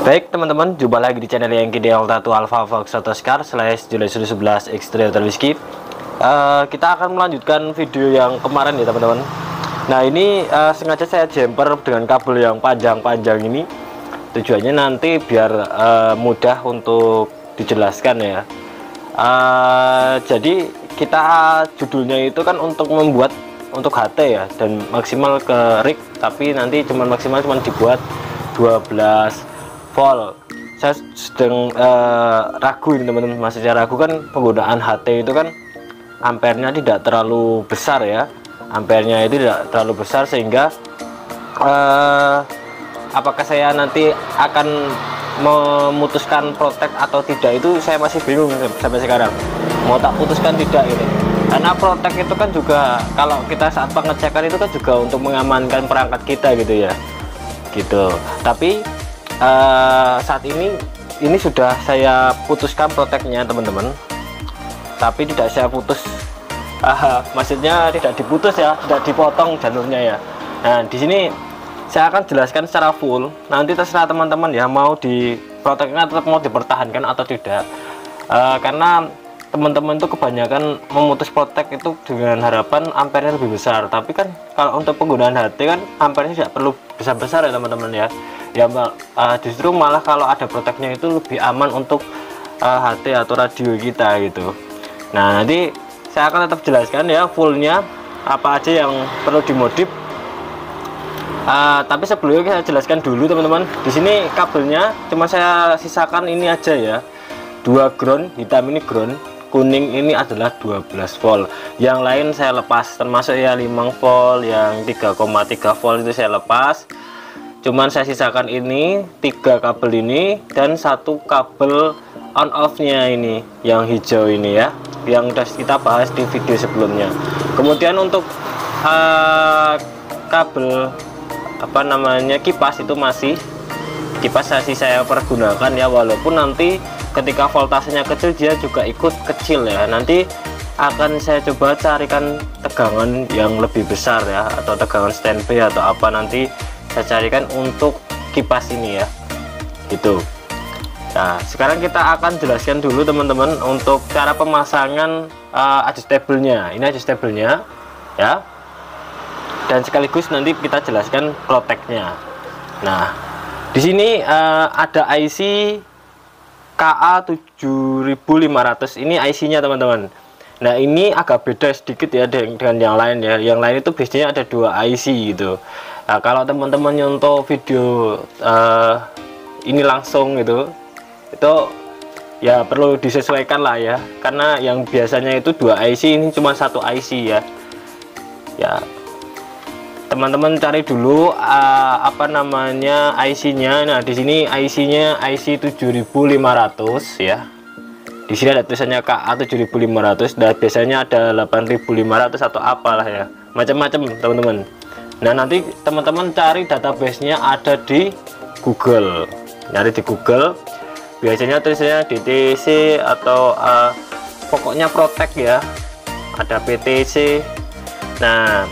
Baik teman-teman, jumpa lagi di channel yang Delta Alpha Fox Scar July 11 X3 Whiskey. Kita akan melanjutkan video yang kemarin ya teman-teman. Nah ini sengaja saya jumper dengan kabel yang panjang-panjang ini. Tujuannya nanti biar mudah untuk dijelaskan ya. Jadi kita judulnya itu kan untuk membuat untuk HT ya, dan maksimal ke rig, tapi nanti maksimal dibuat 12 volt. Saya sedang ragu ini teman-teman, masih ragu kan penggunaan HT itu kan ampernya tidak terlalu besar ya, ampernya itu tidak terlalu besar sehingga apakah saya nanti akan memutuskan protek atau tidak, itu saya masih bingung sampai sekarang, mau tak putuskan tidak ini, karena protek itu kan juga kalau kita saat pengecekan itu kan juga untuk mengamankan perangkat kita gitu ya, gitu. Tapi saat ini sudah saya putuskan proteknya teman-teman, tapi tidak saya putus, maksudnya tidak diputus ya, tidak dipotong jalurnya ya. Nah di sini saya akan jelaskan secara full, nanti terserah teman-teman ya, mau di proteknya tetap mau dipertahankan atau tidak, karena teman-teman itu kebanyakan memutus protek itu dengan harapan ampernya lebih besar, tapi kan kalau untuk penggunaan HT kan ampernya tidak perlu besar-besar ya teman-teman ya. Justru malah kalau ada proteknya itu lebih aman untuk HT atau radio kita gitu. Nah nanti saya akan tetap jelaskan ya fullnya apa aja yang perlu dimodif. Tapi sebelumnya saya jelaskan dulu teman-teman, di sini kabelnya cuma saya sisakan ini aja ya, 2 ground, hitam ini ground, kuning ini adalah 12 volt, yang lain saya lepas, termasuk ya 5 volt, yang 3,3 volt itu saya lepas. Cuman saya sisakan ini 3 kabel ini dan 1 kabel on off nya ini yang hijau ini ya, yang sudah kita bahas di video sebelumnya. Kemudian untuk kabel apa namanya kipas itu masih kipas saya pergunakan ya, walaupun nanti ketika voltasenya kecil dia juga ikut kecil ya. Nanti akan saya coba carikan tegangan yang lebih besar ya, atau tegangan standby atau apa, nanti saya carikan untuk kipas ini ya, gitu. Nah sekarang kita akan jelaskan dulu teman-teman untuk cara pemasangan adjustable-nya. Ini adjustable-nya ya, dan sekaligus nanti kita jelaskan proteknya. Nah di sini ada IC KA7500, ini IC-nya teman-teman. Nah ini agak beda sedikit ya dengan yang lain ya. Yang lain itu biasanya ada 2 IC gitu. Nah kalau teman-teman nyontoh video ini langsung gitu, itu ya perlu disesuaikan lah ya, karena yang biasanya itu 2 IC, ini cuma 1 IC ya. Ya teman-teman cari dulu apa namanya IC-nya. Nah di sini IC-nya IC 7500 ya. Di sini ada tulisannya KA 7500, dan biasanya ada 8500 atau apalah ya, macam-macam teman-teman. Nah nanti teman-teman cari database-nya ada di Google, nyari di Google, biasanya tulisannya DTC atau pokoknya protek ya, ada PTC. Nah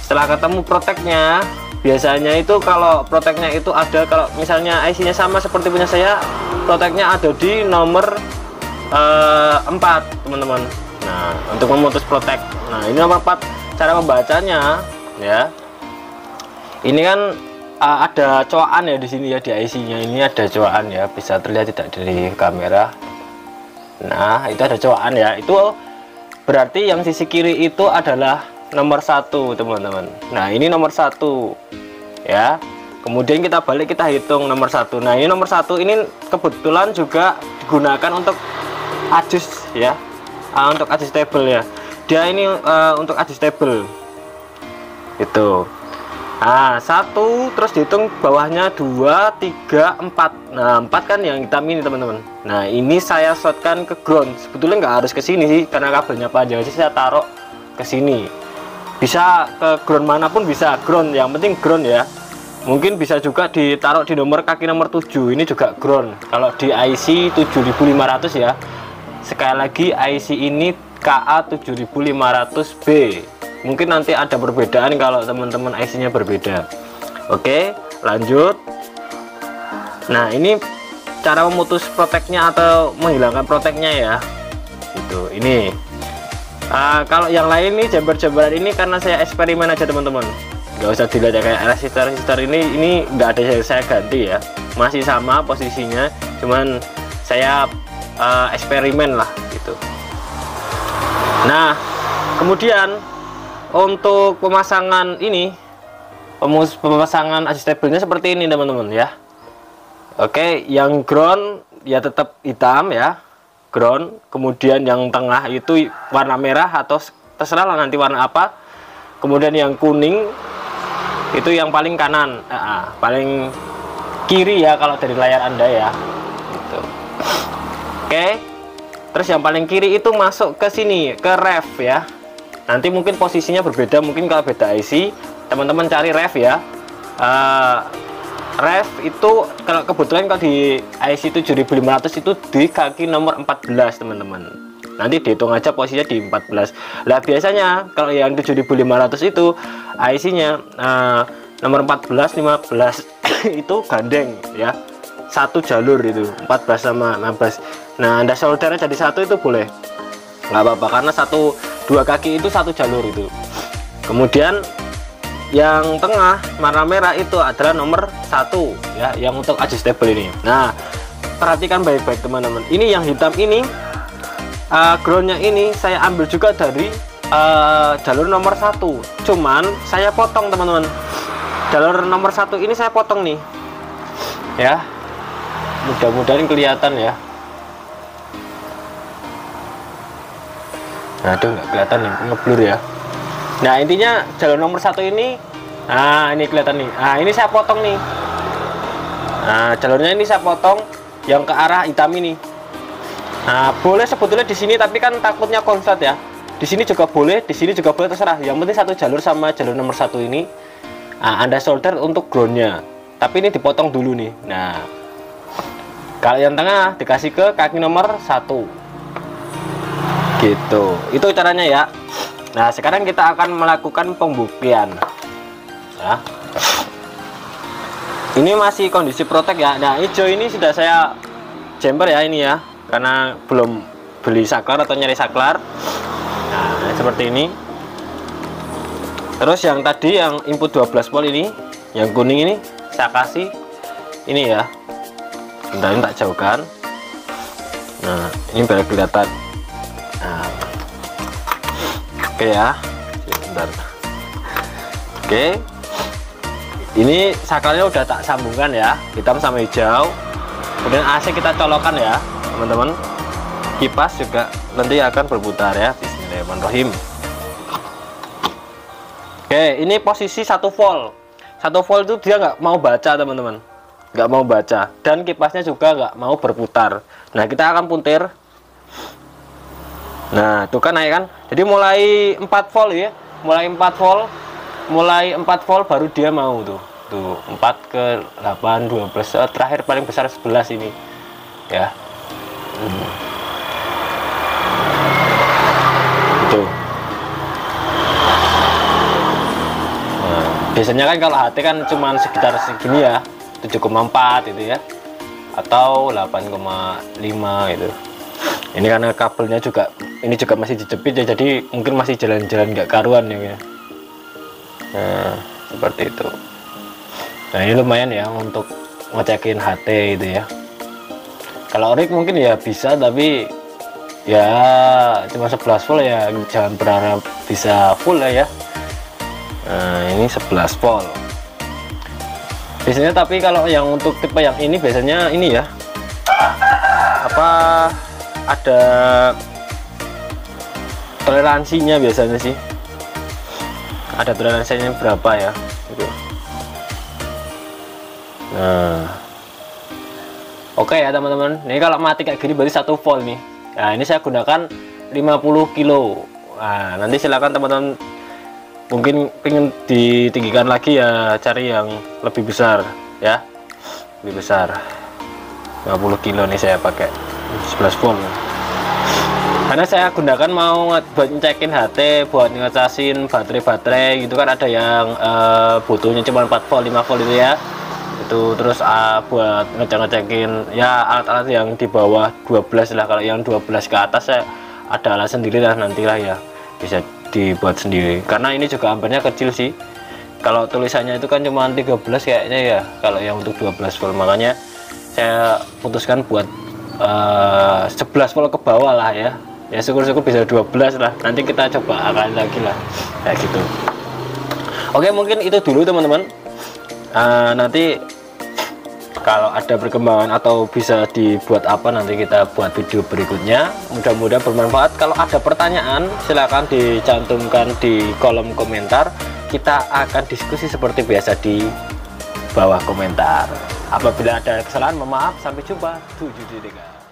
setelah ketemu proteknya, biasanya itu kalau proteknya itu ada, kalau misalnya IC-nya sama seperti punya saya, proteknya ada di nomor 4 teman-teman. Nah untuk memutus protek, nah ini nomor 4 cara membacanya ya. Ini kan ada coakan ya di sini ya, di IC-nya ini ada coakan ya, bisa terlihat tidak dari kamera. Nah itu ada coakan ya, itu berarti yang sisi kiri itu adalah nomor 1 teman-teman. Nah ini nomor 1 ya, kemudian kita balik, kita hitung nomor 1. Nah ini nomor 1 ini kebetulan juga digunakan untuk adjust ya, untuk adjustable ya, dia ini untuk adjustable itu. Nah 1, terus dihitung bawahnya 2, 3, 4. Nah 4 kan yang hitam ini teman-teman. Nah ini saya shortkan ke ground, sebetulnya nggak harus ke sini sih, karena kabelnya panjang sih, saya taruh ke sini. Bisa ke ground manapun bisa, ground yang penting ground ya. Mungkin bisa juga ditaruh di nomor kaki nomor 7, ini juga ground kalau di IC 7500 ya. Sekali lagi IC ini KA 7500B. Mungkin nanti ada perbedaan kalau teman-teman IC nya berbeda. Oke lanjut. Nah, ini cara memutus proteknya atau menghilangkan proteknya ya. Itu ini. Kalau yang lain nih jumper-jumperan ini karena saya eksperimen aja teman-teman. Nggak usah dilihat ya, kayak resistor ini nggak ada yang saya ganti ya, masih sama posisinya, cuman saya eksperimen lah gitu. Nah, kemudian untuk pemasangan ini, pemasangan adjustable-nya seperti ini teman-teman ya. Oke, yang ground ya tetap hitam ya, ground. Kemudian yang tengah itu warna merah atau terserah lah nanti warna apa. Kemudian yang kuning itu yang paling kanan, paling kiri ya kalau dari layar Anda ya gitu. Oke, terus yang paling kiri itu masuk ke sini, ke ref ya. Nanti mungkin posisinya berbeda, mungkin kalau beda IC teman-teman cari ref ya. Ref itu kalau kebetulan kalau di IC 7500 itu di kaki nomor 14 teman-teman. Nanti dihitung aja posisinya di 14. Lah biasanya kalau yang 7500 itu IC-nya nomor 14, 15 itu gandeng ya. Satu jalur itu 14 sama 15. Nah, Anda solder jadi satu itu boleh. Nggak apa-apa karena dua kaki itu satu jalur itu. Kemudian yang tengah warna merah itu adalah nomor 1 ya, yang untuk adjustable ini. Nah, perhatikan baik-baik teman-teman. Ini yang hitam ini groundnya ini saya ambil juga dari jalur nomor 1, cuman saya potong teman-teman. Jalur nomor 1 ini saya potong nih ya, mudah-mudahan kelihatan ya. Aduh, nggak kelihatan nih, ngeblur ya. Nah, intinya jalur nomor 1 ini, ini kelihatan nih. Nah, ini saya potong nih. Nah, jalurnya ini saya potong yang ke arah hitam ini. Nah, boleh sebetulnya di sini, tapi kan takutnya konslet ya. Di sini juga boleh, di sini juga boleh, terserah. Yang penting satu jalur sama jalur nomor 1 ini. Anda solder untuk groundnya, tapi ini dipotong dulu nih. Nah, kalau yang tengah dikasih ke kaki nomor 1. Gitu. Itu caranya ya. Nah, sekarang kita akan melakukan pembuktian. Ya. Ini masih kondisi protek ya. Nah, hijau ini sudah saya jumper ya ini ya, karena belum beli saklar atau nyari saklar. Nah, seperti ini. Terus yang tadi yang input 12 volt ini, yang kuning ini saya kasih ini ya. Bentar, ini tak jauhkan. Nah, ini biar kelihatan. Nah, oke ya, sebentar. Oke, ini saklarnya udah tak sambungkan ya, hitam sama hijau. Kemudian AC kita colokkan ya teman-teman. Kipas juga nanti akan berputar ya. Bismillahirrahmanirrahim. Oke, ini posisi 1 volt. 1 volt itu dia nggak mau baca teman-teman, nggak mau baca, dan kipasnya juga nggak mau berputar. Nah, kita akan puntir. Nah, tuh kan naik kan. Jadi mulai 4 volt ya, mulai 4 volt, mulai 4 volt baru dia mau tuh. Tuh 4 ke 8, 12, terakhir paling besar 11 ini ya. Itu. Nah, biasanya kan kalau HT kan cuman sekitar segini ya, 7,4 itu ya, atau 8,5 itu. Ini karena kabelnya juga, ini juga masih dijepit ya, jadi mungkin masih jalan-jalan nggak karuan ya. Nah, seperti itu. Nah, ini lumayan ya untuk ngecekin HT itu ya. Kalau rig mungkin ya bisa, tapi ya cuma 11 volt ya, jangan berharap bisa full ya. Nah, ini 11 volt biasanya, tapi kalau yang untuk tipe yang ini biasanya ini ya, apa, ada toleransinya biasanya sih, ada toleransinya berapa ya gitu. Nah, oke ya teman-teman, ini kalau mati kayak gini berarti 1 volt nih. Nah, ini saya gunakan 50 kilo. Nah, nanti silakan teman-teman mungkin pengen ditinggikan lagi ya, cari yang lebih besar ya, lebih besar. 50 kilo nih saya pakai 11 volt, karena saya gunakan mau buat ngecekin HT, buat ngecasin baterai gitu kan. Ada yang butuhnya cuma 4 volt 5 volt itu ya, itu. Terus buat ngecek-ngecekin ya alat-alat yang di bawah 12 lah. Kalau yang 12 ke atas saya ada alat sendiri lah, nantilah ya bisa dibuat sendiri, karena ini juga ampernya kecil sih. Kalau tulisannya itu kan cuma 13 kayaknya ya kalau yang untuk 12 volt, makanya saya putuskan buat 11 volt ke bawah lah ya. Ya syukur-syukur bisa 12 lah, nanti kita coba akan lagi lah kayak gitu. Oke, mungkin itu dulu teman-teman. Nanti kalau ada perkembangan atau bisa dibuat apa, nanti kita buat video berikutnya. Mudah-mudahan bermanfaat. Kalau ada pertanyaan silahkan dicantumkan di kolom komentar, kita akan diskusi seperti biasa di bawah komentar. Apabila ada kesalahan, mohon maaf. Sampai jumpa. 7 3.